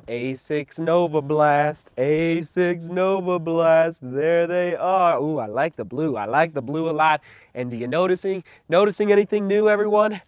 ASICS Novablast, ASICS Novablast, there they are. Ooh, I like the blue. I like the blue a lot. And do you noticing anything new, everyone?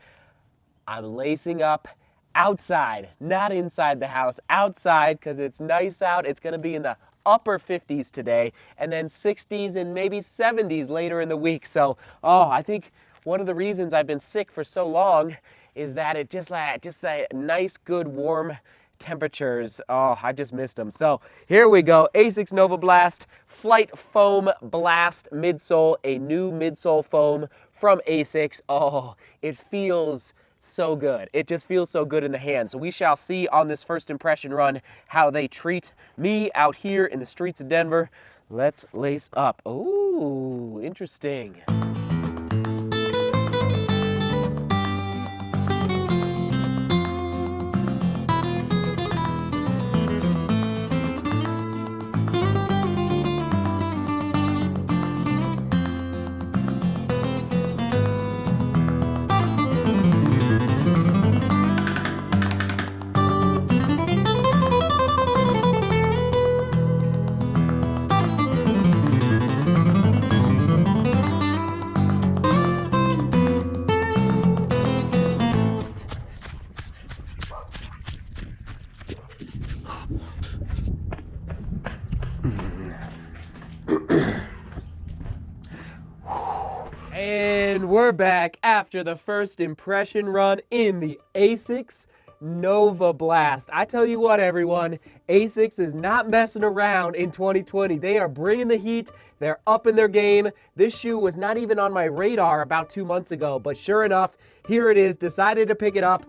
I'm lacing up outside, not inside the house, outside because it's nice out. It's going to be in the upper 50s today and then 60s and maybe 70s later in the week. So, I think one of the reasons I've been sick for so long is that it just that nice, good, warm temperatures. Oh, I just missed them. So here we go. ASICS Novablast Flight Foam Blast Midsole, a new midsole foam from ASICS. Oh, it feels so good. It just feels so good in the hand. So we shall see on this first impression run how they treat me out here in the streets of Denver. Let's lace up. Ooh, interesting. And we're back after the first impression run in the ASICS Novablast. I tell you what, everyone, ASICS is not messing around in 2020. They are bringing the heat. They're up in their game. This shoe was not even on my radar about 2 months ago, but sure enough, here it is. Decided to pick it up.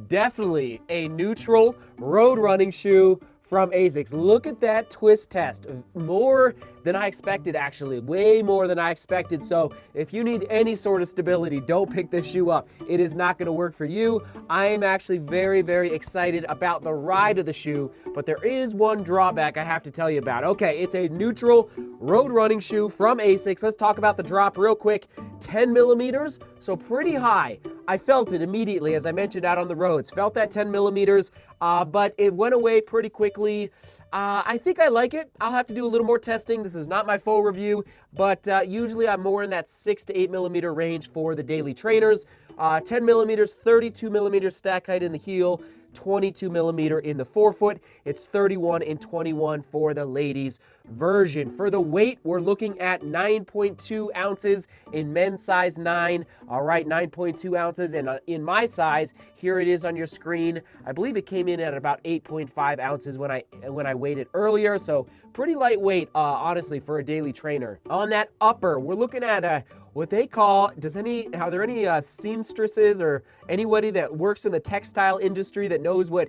Definitely a neutral road running shoe from ASICS. Look at that twist test. More than I expected, actually. Way more than I expected. So if you need any sort of stability, don't pick this shoe up. It is not going to work for you. I am actually very, very excited about the ride of the shoe, but there is one drawback I have to tell you about. Okay, it's a neutral road running shoe from ASICS. Let's talk about the drop real quick. 10 millimeters, so pretty high. I felt it immediately, as I mentioned, out on the roads. Felt that 10 millimeters, but it went away pretty quickly. I think I like it. I'll have to do a little more testing. This is not my full review, but usually I'm more in that 6 to 8 millimeter range for the daily trainers. 10 millimeters, 32 millimeters stack height in the heel, 22 millimeter in the forefoot. It's 31 and 21 for the ladies version. For the weight, we're looking at 9.2 ounces in men's size 9. All right, 9.2 ounces. And in my size, here it is on your screen. I believe it came in at about 8.5 ounces when I weighed it earlier. So pretty lightweight, honestly, for a daily trainer. On that upper, we're looking at what they call, are there any seamstresses or anybody that works in the textile industry that knows what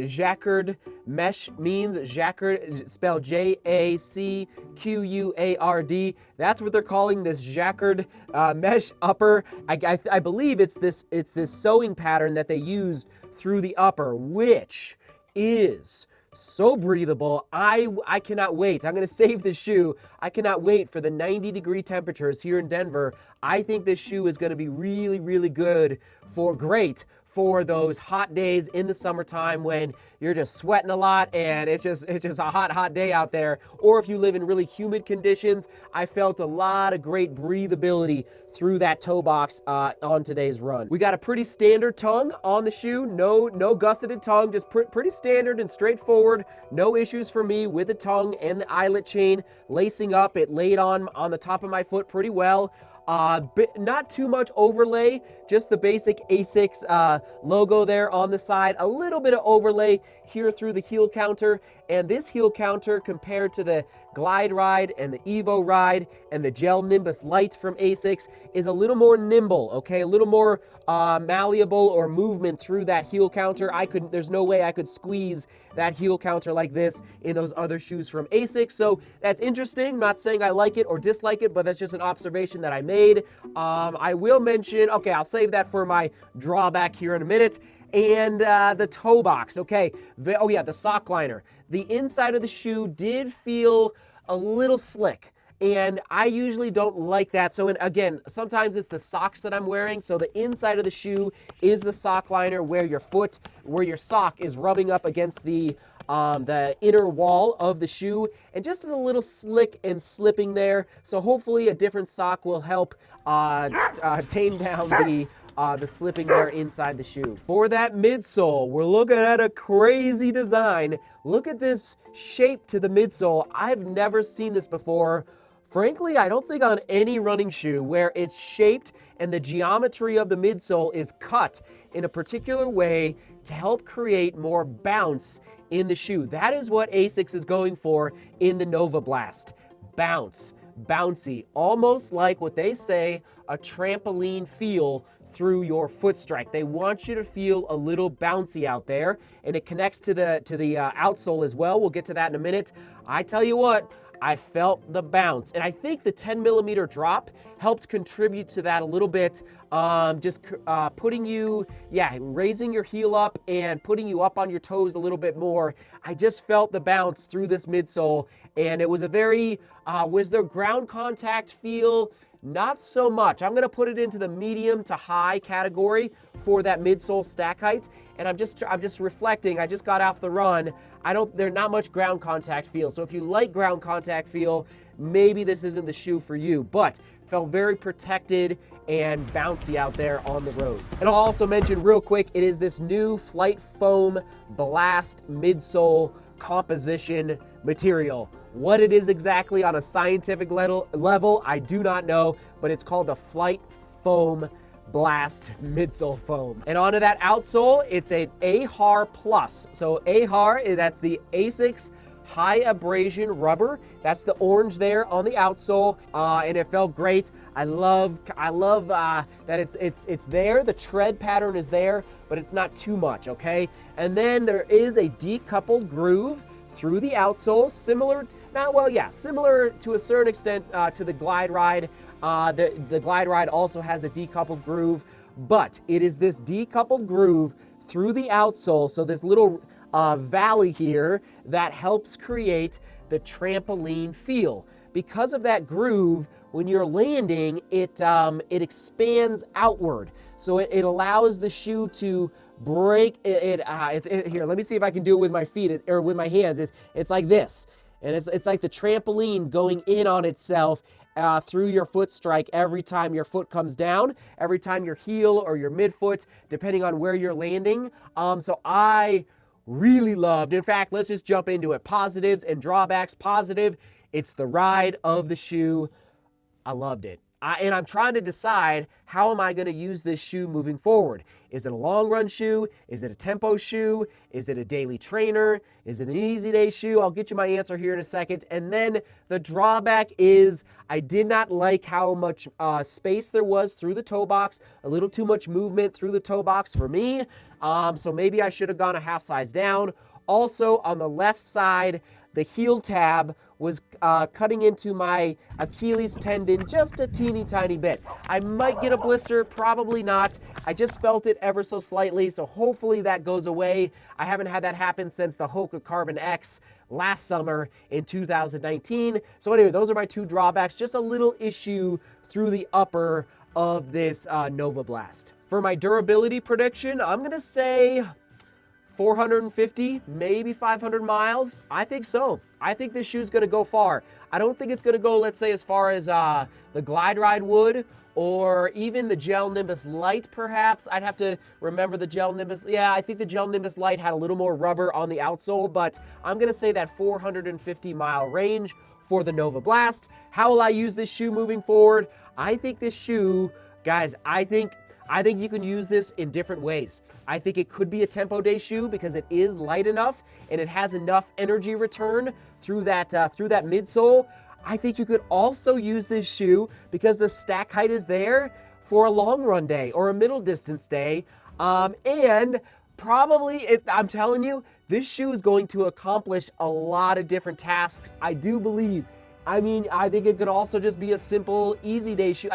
jacquard mesh means? Jacquard, spelled Jacquard. That's what they're calling this jacquard mesh upper. I believe it's this sewing pattern that they used through the upper, which is so breathable. I cannot wait. I'm going to save this shoe. I cannot wait for the 90-degree temperatures here in Denver. I think this shoe is going to be really, really great for those hot days in the summertime when you're just sweating a lot and it's just a hot day out there. Or if you live in really humid conditions, I felt a lot of great breathability through that toe box on today's run. We got a pretty standard tongue on the shoe. No gusseted tongue, just pretty standard and straightforward. No issues for me with the tongue and the eyelet chain lacing up. It laid on the top of my foot pretty well. Not too much overlay, just the basic ASICS logo there on the side. A little bit of overlay here through the heel counter. And this heel counter compared to the Glide Ride and the Evo Ride and the Gel Nimbus Light from ASICS is a little more nimble, okay? A little more malleable or movement through that heel counter. There's no way I could squeeze that heel counter like this in those other shoes from ASICS. So that's interesting. I'm not saying I like it or dislike it, but that's just an observation that I made. I will mention, okay, I'll save that for my drawback here in a minute. And the toe box, okay. The sock liner. The inside of the shoe did feel a little slick. And I usually don't like that. So again, sometimes it's the socks that I'm wearing. So the inside of the shoe is the sock liner where your sock is rubbing up against the the inner wall of the shoe, and just a little slick and slipping there. So hopefully a different sock will help tame down the slipping there inside the shoe. For that midsole, we're looking at a crazy design. Look at this shape to the midsole. I've never seen this before. Frankly, I don't think on any running shoe where it's shaped and the geometry of the midsole is cut in a particular way to help create more bounce in the shoe. That is what ASICS is going for in the Novablast. Bounce, bouncy, almost like what they say, a trampoline feel through your foot strike. They want you to feel a little bouncy out there, and it connects to the outsole as well. We'll get to that in a minute. I tell you what, I felt the bounce, and I think the 10mm drop helped contribute to that a little bit. Putting you, raising your heel up and putting you up on your toes a little bit more. I just felt the bounce through this midsole, and it was a very, was there ground contact feel? Not so much. I'm gonna put it into the medium to high category for that midsole stack height. And I'm just reflecting. I just got off the run. There's not much ground contact feel. So if you like ground contact feel, maybe this isn't the shoe for you, but felt very protected and bouncy out there on the roads. And I'll also mention real quick, it is this new Flight Foam Blast midsole composition material. What it is exactly on a scientific level, I do not know, but it's called the Flight Foam Blast midsole foam. And onto that outsole, it's an AHAR Plus. So AHAR, that's the ASICS High Abrasion Rubber. That's the orange there on the outsole, and it felt great. I love that it's there. The tread pattern is there, but it's not too much, okay? And then there is a decoupled groove through the outsole, similar to a certain extent to the Glide Ride. The Glide Ride also has a decoupled groove, but it is this decoupled groove through the outsole, so this little valley here that helps create the trampoline feel. Because of that groove, when you're landing, it expands outward, so it allows the shoe to break here, let me see if I can do it with my feet or with my hands. It's like this, and it's like the trampoline going in on itself through your foot strike every time your foot comes down, every time your heel or your midfoot, depending on where you're landing. So I really loved, in fact, let's just jump into it. Positives and drawbacks. Positive, it's the ride of the shoe. I loved it. And I'm trying to decide, how am I going to use this shoe moving forward? Is it a long run shoe? Is it a tempo shoe? Is it a daily trainer? Is it an easy day shoe? I'll get you my answer here in a second. And then the drawback is I did not like how much space there was through the toe box, a little too much movement through the toe box for me. So maybe I should have gone a half size down. Also on the left side, the heel tab was cutting into my Achilles tendon just a teeny tiny bit. I might get a blister, probably not. I just felt it ever so slightly, so hopefully that goes away. I haven't had that happen since the Hoka Carbon X last summer in 2019. So anyway, those are my two drawbacks. Just a little issue through the upper of this Novablast. For my durability prediction, I'm gonna say 450, maybe 500 miles. I think so. I think this shoe's gonna go far. I don't think it's gonna go, let's say, as far as the Glide Ride would, or even the Gel Nimbus Light, perhaps. I'd have to remember the Gel Nimbus. Yeah, I think the Gel Nimbus Light had a little more rubber on the outsole, but I'm gonna say that 450 mile range for the Novablast. How will I use this shoe moving forward? I think this shoe, guys, I think you can use this in different ways. I think it could be a tempo day shoe because it is light enough and it has enough energy return through that midsole. I think you could also use this shoe because the stack height is there for a long run day or a middle distance day. And probably, I'm telling you, this shoe is going to accomplish a lot of different tasks, I do believe. I mean, I think it could also just be a simple easy day shoe.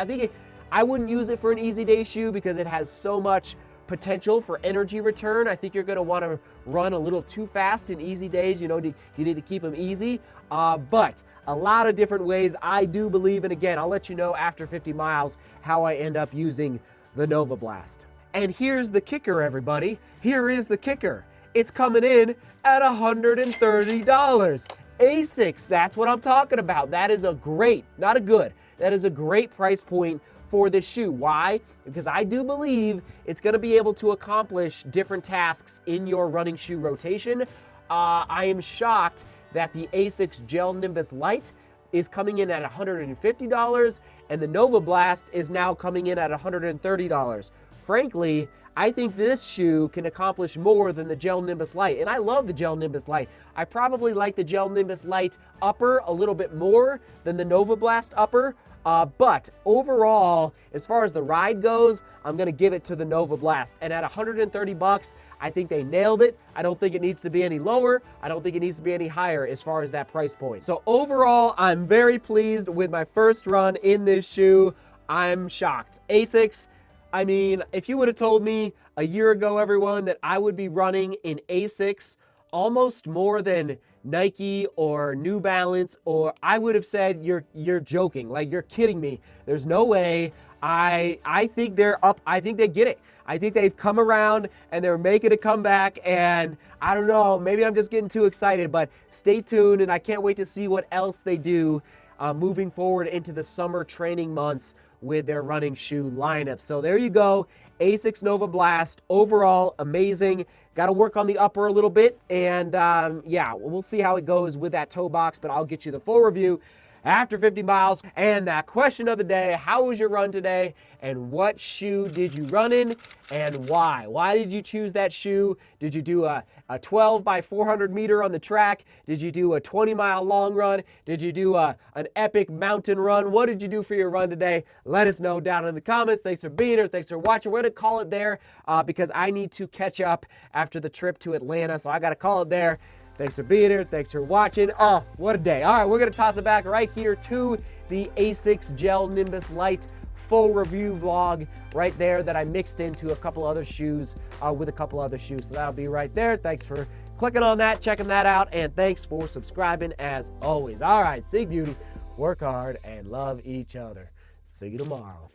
I wouldn't use it for an easy day shoe because it has so much potential for energy return. I think you're gonna wanna run a little too fast in easy days. You need to keep them easy. But a lot of different ways, I do believe, and again, I'll let you know after 50 miles how I end up using the Novablast. And here's the kicker, everybody. Here is the kicker. it's coming in at $130. ASICS, that's what I'm talking about. That is a great, not a good, that is a great price point for this shoe. Why? Because I do believe it's going to be able to accomplish different tasks in your running shoe rotation. I am shocked that the ASICS Gel Nimbus Lite is coming in at $150 and the Novablast is now coming in at $130. Frankly, I think this shoe can accomplish more than the Gel Nimbus Lite, and I love the Gel Nimbus Lite. I probably like the Gel Nimbus Lite upper a little bit more than the Novablast upper, but overall, as far as the ride goes, I'm gonna give it to the Novablast. And at $130, I think they nailed it. I don't think it needs to be any lower. I don't think it needs to be any higher as far as that price point. So overall, I'm very pleased with my first run in this shoe. I'm shocked. ASICS, I mean, if you would have told me a year ago, everyone, that I would be running in ASICS almost more than Nike or New Balance, or I would have said you're joking, like you're kidding me. There's no way. I think they're up. I think they get it. I think they've come around and they're making a comeback, and I don't know, maybe I'm just getting too excited, but stay tuned and I can't wait to see what else they do moving forward into the summer training months with their running shoe lineup. So there you go, ASICS Novablast, overall amazing. Got to work on the upper a little bit, and yeah, we'll see how it goes with that toe box, but I'll get you the full review after 50 miles. And that question of the day, how was your run today, and what shoe did you run in, and why? Why did you choose that shoe? Did you do a 12 by 400 meter on the track? Did you do a 20-mile long run? Did you do an epic mountain run? What did you do for your run today? Let us know down in the comments. Thanks for being here. Thanks for watching. We're going to call it there because I need to catch up after the trip to Atlanta, so I got to call it there. Thanks for being here. Thanks for watching. Oh, what a day. All right, we're going to toss it back right here to the ASICS Gel Nimbus Lite full review vlog right there that I mixed into a couple other shoes with a couple other shoes. So that'll be right there. Thanks for clicking on that, checking that out, and thanks for subscribing as always. All right, Sig Beauty, work hard and love each other. See you tomorrow.